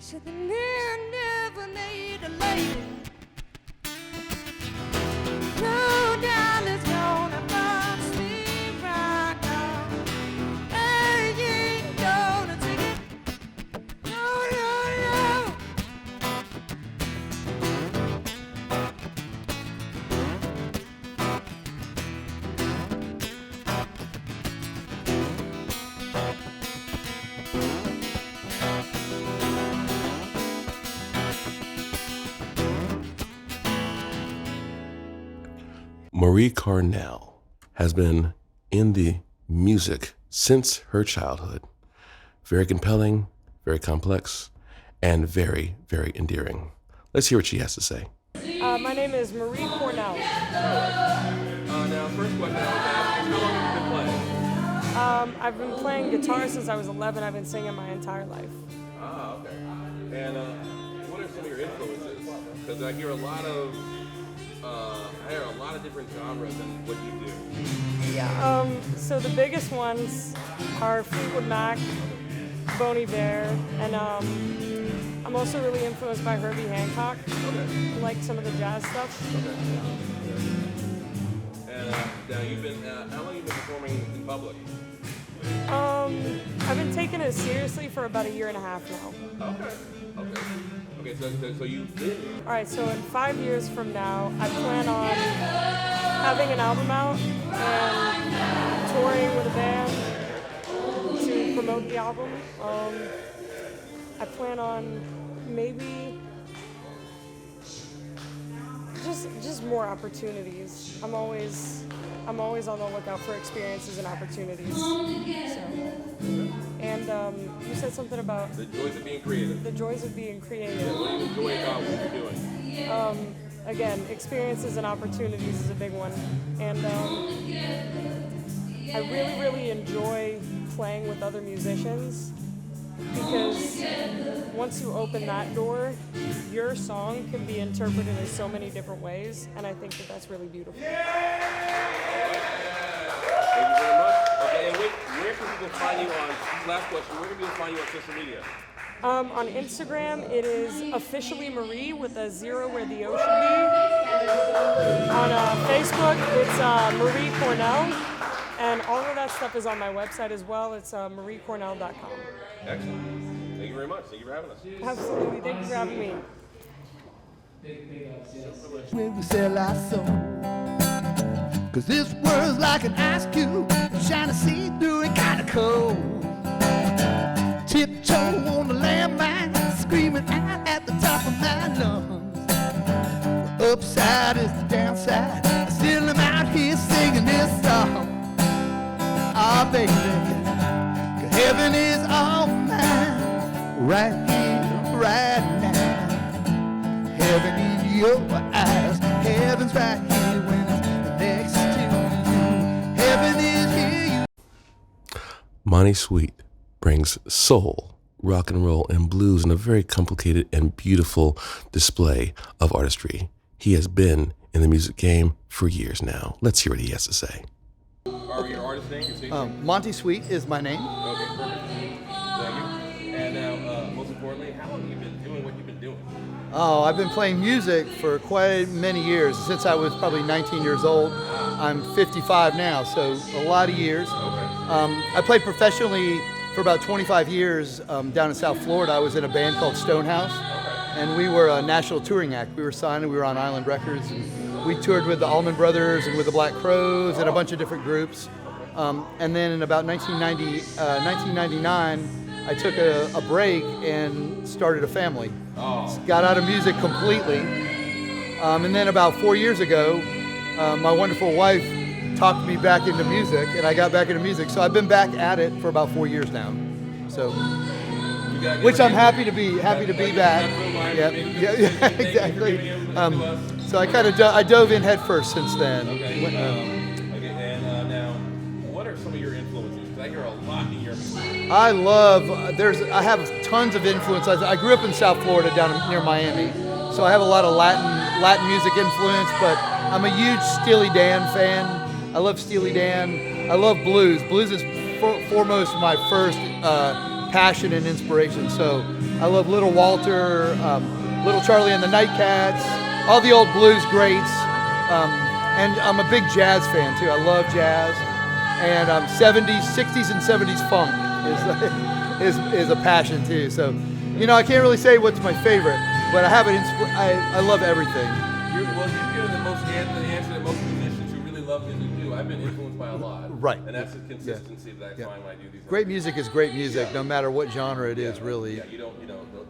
Said the man never made a lady. No doubt it's gonna bust me right now. I ain't gonna take it. No, no, no. Marie Cornell has been in the music since her childhood. Very compelling, very complex, and very, very endearing. Let's hear what she has to say. My name is Marie Cornell. Now, first question I was asking, how long have you been playing? I've been playing guitar since I was 11. I've been singing my entire life. Ah, okay. And what are some of your influences? Because I hear a lot of different genres in what you do. Yeah. So the biggest ones are Fleetwood Mac, Bon Iver, and I'm also really influenced by Herbie Hancock. Okay. I like some of the jazz stuff. Okay. And now you've been, how long have you been performing in public? I've been taking it seriously for about 1.5 years now. Okay, so you've been... All right, so in 5 years from now, I plan on having an album out and touring with a band to promote the album. I plan on maybe just more opportunities. I'm always on the lookout for experiences and opportunities. And you said something about the joys of being creative. The joys of being creative. Yeah, what do you enjoy about what you're doing? Again, experiences and opportunities is a big one. And I really, really enjoy playing with other musicians because once you open that door, your song can be interpreted in so many different ways, and I think that that's really beautiful. Thank you very much. Okay, and where can people find you on, last question, where can people find you on social media? On Instagram, it is officially Marie with a 0 where the O should be. On Facebook, it's Marie Cornell. And all of that stuff is on my website as well. It's mariecornell.com. Excellent. Thank you very much. Thank you for having us. Absolutely. Thank you for having me. When we sell our soul, 'cause this world's like an ice cube, trying to see through it kinda cold. Tiptoe on the landmine, screaming out at the top of my lungs. The upside is the downside, still I'm out here singing this song. Ah, baby, 'cause heaven is all mine, right here, right now. Heaven in your eyes, heaven's right here when it's next to you. Heaven is here. Monty Sweet brings soul, rock and roll, and blues in a very complicated and beautiful display of artistry. He has been in the music game for years now. Let's hear what he has to say. Are your artist name? Monty Sweet is my name. Okay, perfect. Thank you. And now, most importantly, how long have you been doing what you've been doing? Oh, I've been playing music for quite many years, since I was probably 19 years old. I'm 55 now, so a lot of years. Okay. I played professionally for about 25 years down in South Florida. I was in a band called Stonehouse, and we were a national touring act. We were signed and we were on Island Records. And we toured with the Allman Brothers and with the Black Crowes and a bunch of different groups. And then in about 1999, I took a break and started a family. Got out of music completely. And then about 4 years ago, my wonderful wife talked me back into music, and I got back into music. So I've been back at it for about 4 years now. So, which I'm happy to be back. Yeah, exactly. So I kind of I dove in head first since then. And now, what are some of your influences? Because I hear a lot in your music. I have tons of influence. I grew up in South Florida down near Miami, so I have a lot of Latin music influence, but I'm a huge Steely Dan fan. I love Steely Dan. I love blues. Blues is foremost my first passion and inspiration. So I love Little Walter, Little Charlie and the Nightcats, all the old blues greats. And I'm a big jazz fan too. I love jazz. And 70s, 60s and 70s funk is a passion too. So, you know, I can't really say what's my favorite, but I have an I love everything. You've given the answer that most musicians who really love music do. I've been influenced by a lot. Right. And that's the consistency that I find when I do these. Great music is great music, no matter what genre it is, really. Yeah,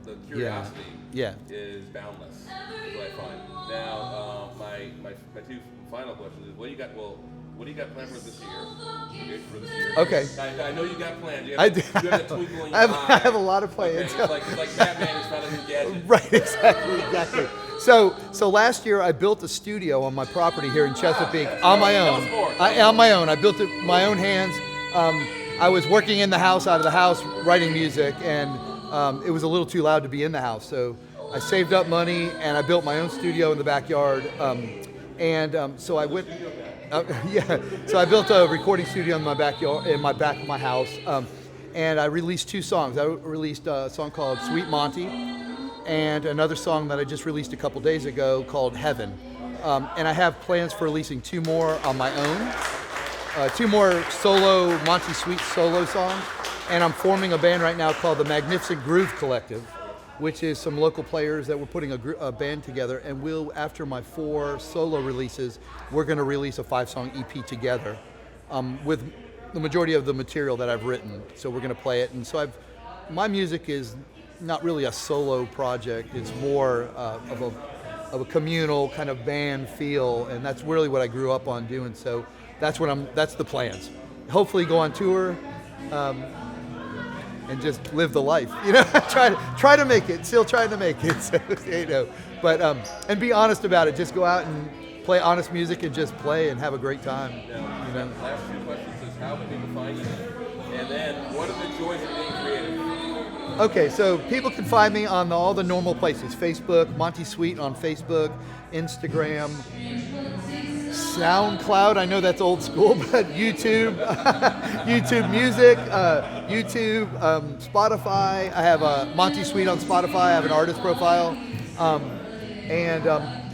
the curiosity is boundless, is what I find. Now, my two final questions is, what do you got planned for this year? Okay. I know you got plans. You I have, do. You have that twinkle in your I eye. have a lot of plans. Okay, it's like Batman is found a new gadget. Right, exactly. So last year I built a studio on my property here in Chesapeake on my own. I built it with my own hands. I was working in the house, out of the house, writing music, and it was a little too loud to be in the house. So I saved up money and I built my own studio in the backyard. So I went. So I built a recording studio in my backyard, in my back of my house, and I released 2 songs. I released a song called Sweet Monty, and another song that I just released a couple days ago called Heaven. And I have plans for releasing 2 more on my own, 2 more solo Monty Sweet solo songs, and I'm forming a band right now called the Magnificent Groove Collective, which is some local players that we're putting a band together, and after my 4 solo releases, we're going to release a 5-song EP together with the majority of the material that I've written. So we're going to play it, and so my music is not really a solo project. It's more of a communal kind of band feel, and that's really what I grew up on doing. So that's the plans. Hopefully go on tour. And just live the life, try to make it, still trying to make it, so, but and be honest about it. Just go out and play honest music and just play and have a great time. Last 2 questions is, how can people find you? And then, what are the joys of being creative? Okay, so people can find me on all the normal places: Facebook, Monty Sweet on Facebook, Instagram, SoundCloud. I know that's old school, but YouTube, YouTube Music, YouTube, Spotify. I have Monty Sweet on Spotify. I have an artist profile, and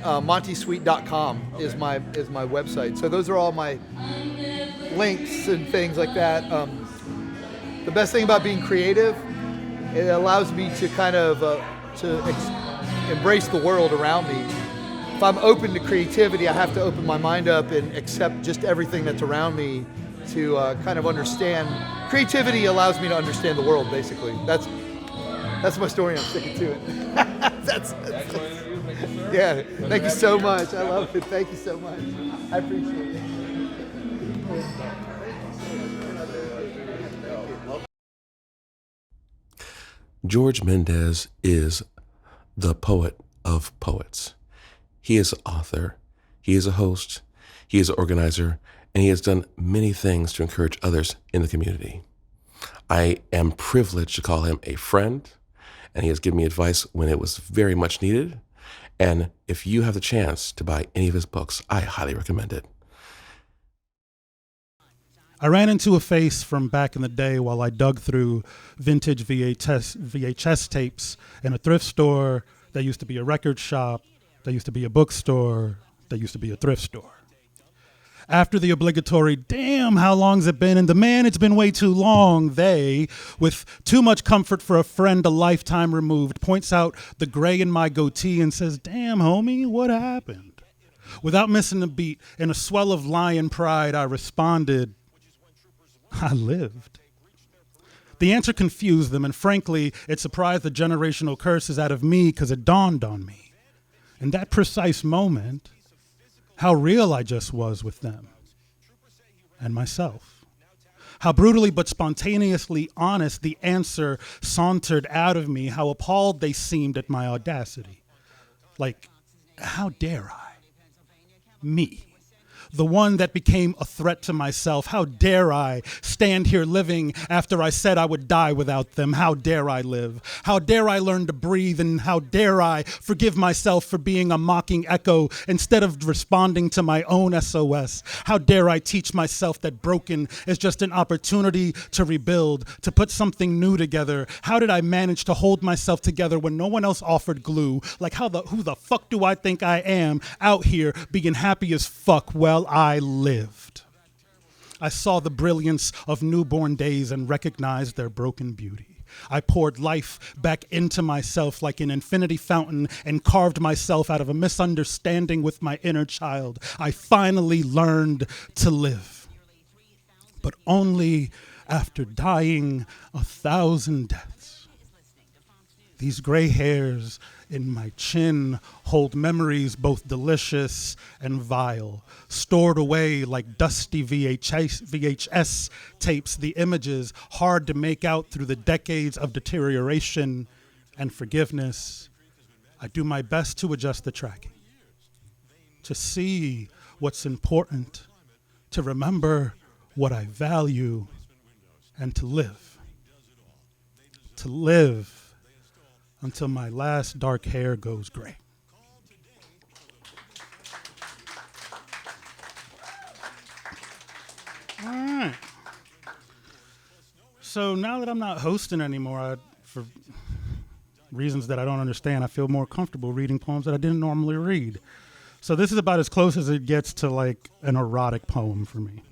MontySweet.com is my website. So those are all my links and things like that. The best thing about being creative, it allows me to kind of embrace the world around me. If I'm open to creativity, I have to open my mind up and accept just everything that's around me to kind of understand. Creativity allows me to understand the world, basically. That's my story. I'm sticking to it. that's yeah. Thank you so much. I love it. Thank you so much. I appreciate it. Jorge Mendez is the poet of poets. He is an author, he is a host, he is an organizer, and he has done many things to encourage others in the community. I am privileged to call him a friend, and he has given me advice when it was very much needed. And if you have the chance to buy any of his books, I highly recommend it. I ran into a face from back in the day while I dug through vintage VHS tapes in a thrift store that used to be a record shop, that used to be a bookstore, that used to be a thrift store. After the obligatory, damn, how long's it been? And the man, it's been way too long, they, with too much comfort for a friend a lifetime removed, points out the gray in my goatee and says, damn, homie, what happened? Without missing a beat, in a swell of lion pride, I responded, I lived. The answer confused them, and frankly, it surprised the generational curses out of me because it dawned on me. In that precise moment, how real I just was with them and myself. How brutally but spontaneously honest the answer sauntered out of me, how appalled they seemed at my audacity. Like, how dare I? Me, the one that became a threat to myself. How dare I stand here living after I said I would die without them? How dare I live? How dare I learn to breathe? And how dare I forgive myself for being a mocking echo instead of responding to my own SOS? How dare I teach myself that broken is just an opportunity to rebuild, to put something new together? How did I manage to hold myself together when no one else offered glue? Like who the fuck do I think I am out here being happy as fuck? Well, I lived. I saw the brilliance of newborn days and recognized their broken beauty. I poured life back into myself like an infinity fountain and carved myself out of a misunderstanding with my inner child. I finally learned to live, but only after dying 1,000 deaths. These gray hairs in my chin hold memories both delicious and vile, stored away like dusty VHS tapes, the images hard to make out through the decades of deterioration and forgiveness. I do my best to adjust the tracking, to see what's important, to remember what I value, and to live. To live until my last dark hair goes gray. All right. So now that I'm not hosting anymore, for reasons that I don't understand, I feel more comfortable reading poems that I didn't normally read. So this is about as close as it gets to like an erotic poem for me.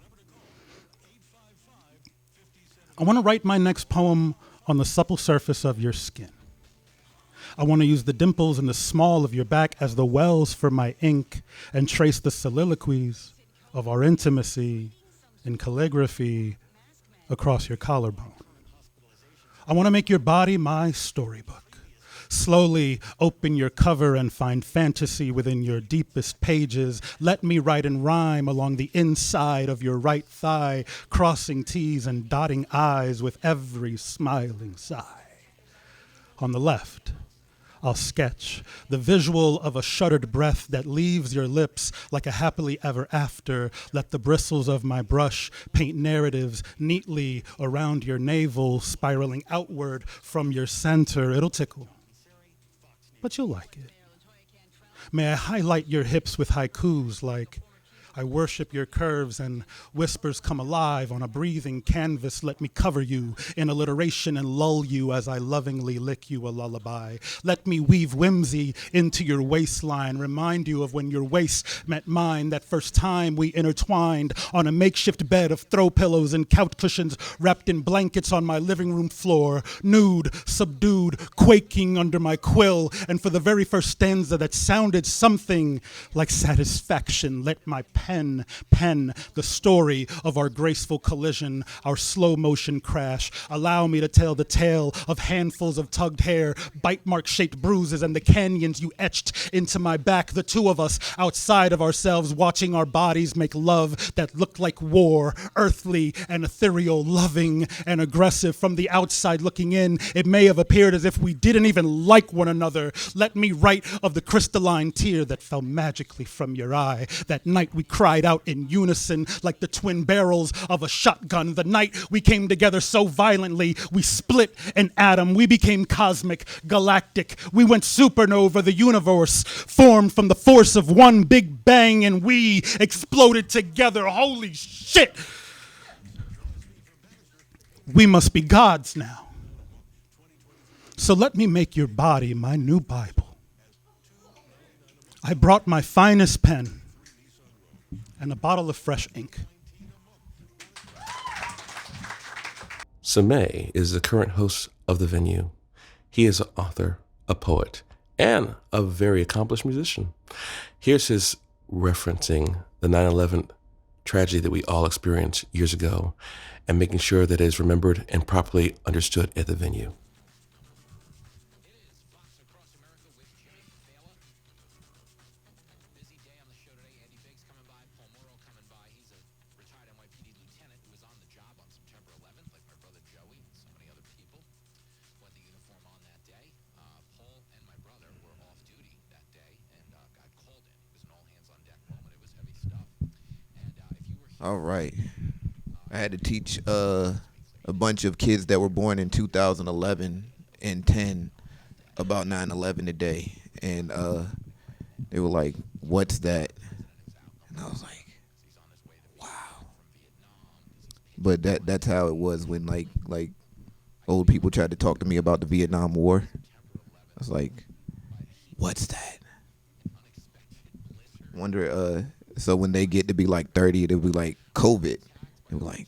I want to write my next poem on the supple surface of your skin. I want to use the dimples in the small of your back as the wells for my ink and trace the soliloquies of our intimacy in calligraphy across your collarbone. I want to make your body my storybook. Slowly open your cover and find fantasy within your deepest pages. Let me write in rhyme along the inside of your right thigh, crossing T's and dotting I's with every smiling sigh. On the left, I'll sketch the visual of a shuddered breath that leaves your lips like a happily ever after. Let the bristles of my brush paint narratives neatly around your navel, spiraling outward from your center. It'll tickle, but you'll like it. May I highlight your hips with haikus like, I worship your curves and whispers come alive on a breathing canvas. Let me cover you in alliteration and lull you as I lovingly lick you a lullaby. Let me weave whimsy into your waistline, remind you of when your waist met mine that first time we intertwined on a makeshift bed of throw pillows and couch cushions wrapped in blankets on my living room floor, nude, subdued, quaking under my quill. And for the very first stanza that sounded something like satisfaction, let my pen the story of our graceful collision, our slow motion crash. Allow me to tell the tale of handfuls of tugged hair, bite mark shaped bruises, and the canyons you etched into my back. The two of us outside of ourselves, watching our bodies make love that looked like war, earthly and ethereal, loving and aggressive. From the outside looking in, it may have appeared as if we didn't even like one another. Let me write of the crystalline tear that fell magically from your eye. That night we cried out in unison like the twin barrels of a shotgun. The night we came together so violently, we split an atom. We became cosmic, galactic. We went supernova. The universe formed from the force of one big bang, and we exploded together. Holy shit! We must be gods now. So let me make your body my new Bible. I brought my finest pen and a bottle of fresh ink. Symay is the current host of the venue. He is an author, a poet, and a very accomplished musician. Here's his referencing the 9/11 tragedy that we all experienced years ago and making sure that it is remembered and properly understood at the venue. All right. I had to teach a bunch of kids that were born in 2011 and 10 about 9/11 today, and they were like, "What's that?" And I was like, "Wow." But that's how it was when like old people tried to talk to me about the Vietnam War. I was like, "What's that?" Wonder. So when they get to be like 30, they'll be like COVID. They'll be like,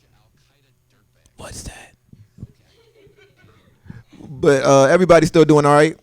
"What's that?" But everybody's still doing all right.